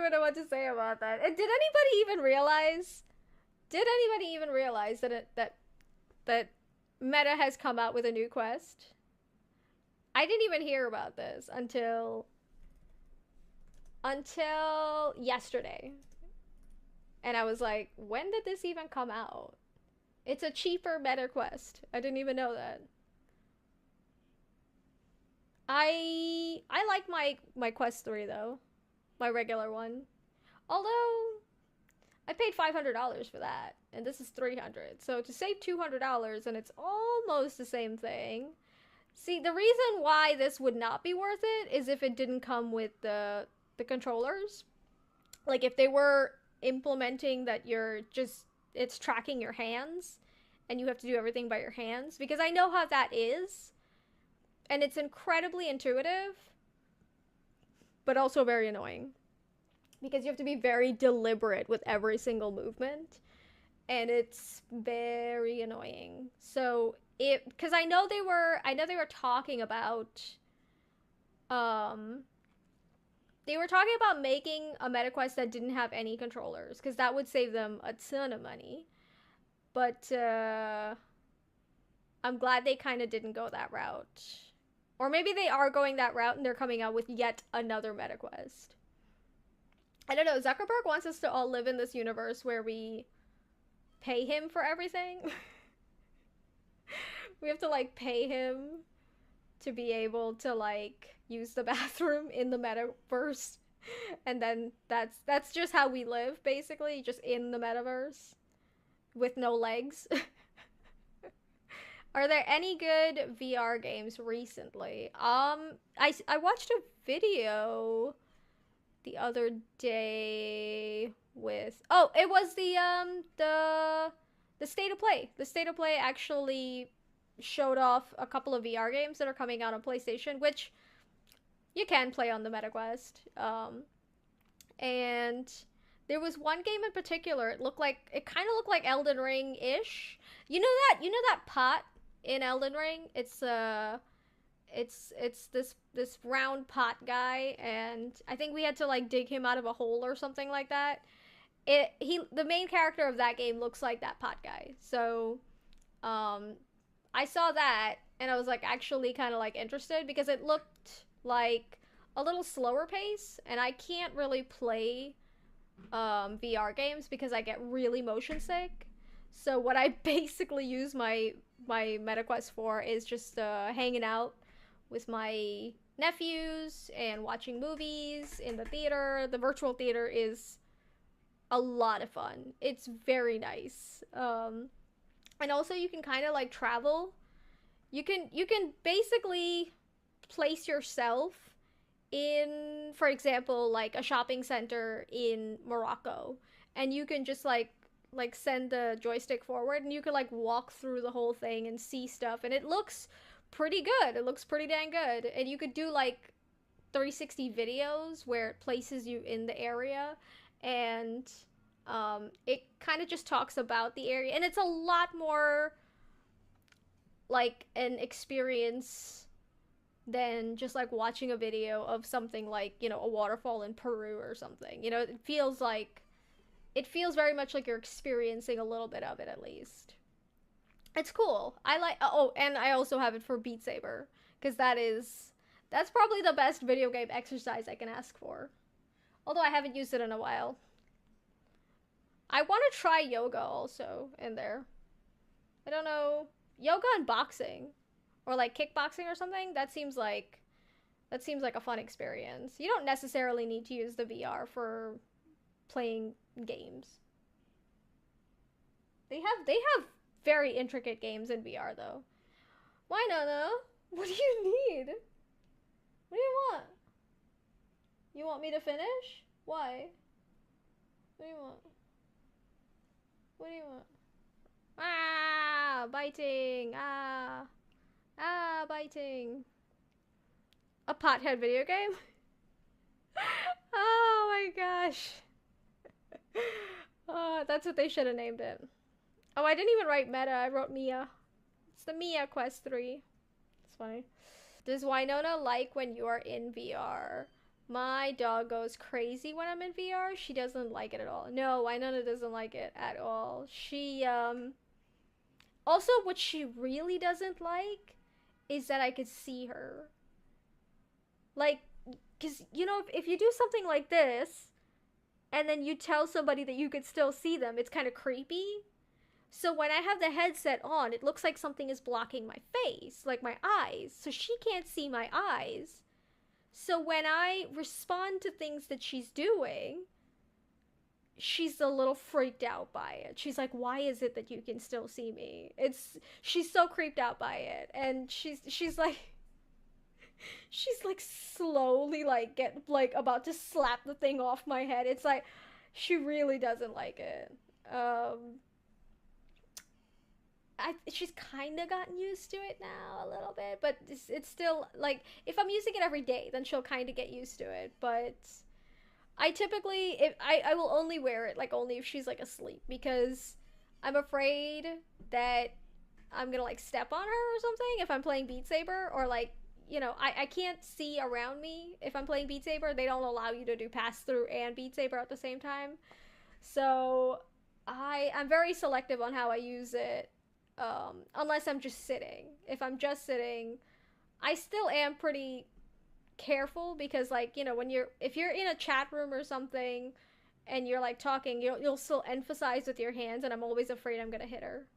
even know what to say about that. And did anybody even realize? Did anybody even realize that Meta has come out with a new quest? I didn't even hear about this until yesterday. And I was like, when did this even come out? It's a cheaper meta quest. I didn't even know that. I like my quest 3 though. My regular one. Although I paid $500 for that and this is 300. So to save $200 and it's almost the same thing. See, the reason why this would not be worth it is if it didn't come with the controllers. Like if they were implementing that it's tracking your hands and you have to do everything by your hands, because I know how that is and it's incredibly intuitive but also very annoying because you have to be very deliberate with every single movement and it's very annoying. So it, because I know they were talking about um they were talking about making a meta quest that didn't have any controllers because that would save them a ton of money. But I'm glad they kind of didn't go that route. Or maybe they are going that route and they're coming out with yet another meta quest. I don't know. Zuckerberg wants us to all live in this universe where we pay him for everything. We have to like pay him to be able to like use the bathroom in the metaverse. And then that's just how we live basically, just in the metaverse with no legs. Are there any good VR games recently? I watched a video the other day with, oh, it was the state of play. The state of play actually showed off a couple of VR games that are coming out on PlayStation, which you can play on the MetaQuest. And there was one game in particular. It kind of looked like Elden Ring ish. You know that pot in Elden Ring. It's this round pot guy, and I think we had to like dig him out of a hole or something like that. The main character of that game looks like that pot guy. So, I saw that and I was like actually kind of like interested because it looked like a little slower pace, and I can't really play VR games because I get really motion sick. So what I basically use my MetaQuest for is just hanging out with my nephews and watching movies in the theater. The virtual theater is a lot of fun. It's very nice. And also you can kind of like travel. You can basically place yourself in, for example, like a shopping center in Morocco, and you can just like send the joystick forward and you can like walk through the whole thing and see stuff, and it looks pretty good. It looks pretty dang good. And you could do like 360 videos where it places you in the area, and it kind of just talks about the area, and it's a lot more like an experience than just like watching a video of something like, you know, a waterfall in Peru or something. You know, it feels very much like you're experiencing a little bit of it at least. It's cool. I like, oh, and I also have it for Beat Saber because that's probably the best video game exercise I can ask for. Although I haven't used it in a while. I want to try yoga also in there. I don't know, yoga and boxing, or like kickboxing or something. That seems like a fun experience. You don't necessarily need to use the VR for playing games. They have very intricate games in VR though. Why, Nana? What do you need? What do you want? You want me to finish? Why? What do you want? What do you want? Ah, biting. Ah. Ah, biting. A pothead video game? Oh my gosh. That's what they should have named it. Oh, I didn't even write Meta. I wrote Mia. It's the Mia Quest 3. It's funny. Does Winona like when you are in VR? My dog goes crazy when I'm in VR. She doesn't like it at all. No, Winona doesn't like it at all. Also, what she really doesn't like is that I could see her. Like, because, if you do something like this, and then you tell somebody that you could still see them, it's kind of creepy. So when I have the headset on, it looks like something is blocking my face, like my eyes. So she can't see my eyes. So when I respond to things that she's doing, she's a little freaked out by it. She's like, "Why is it that you can still see me?" She's so creeped out by it, and she's like slowly like get like about to slap the thing off my head. It's like she really doesn't like it. Um she's kind of gotten used to it now a little bit, but it's still like if I'm using it every day, then she'll kind of get used to it. But I typically, if I will only wear it like only if she's like asleep, because I'm afraid that I'm gonna like step on her or something if I'm playing Beat Saber, or like I can't see around me if I'm playing Beat Saber. They don't allow you to do pass through and Beat Saber at the same time. So I'm very selective on how I use it. Unless I'm just sitting. If I'm just sitting, I still am pretty careful, because like when if you're in a chat room or something and you're like talking, you'll still emphasize with your hands, and I'm always afraid I'm gonna hit her.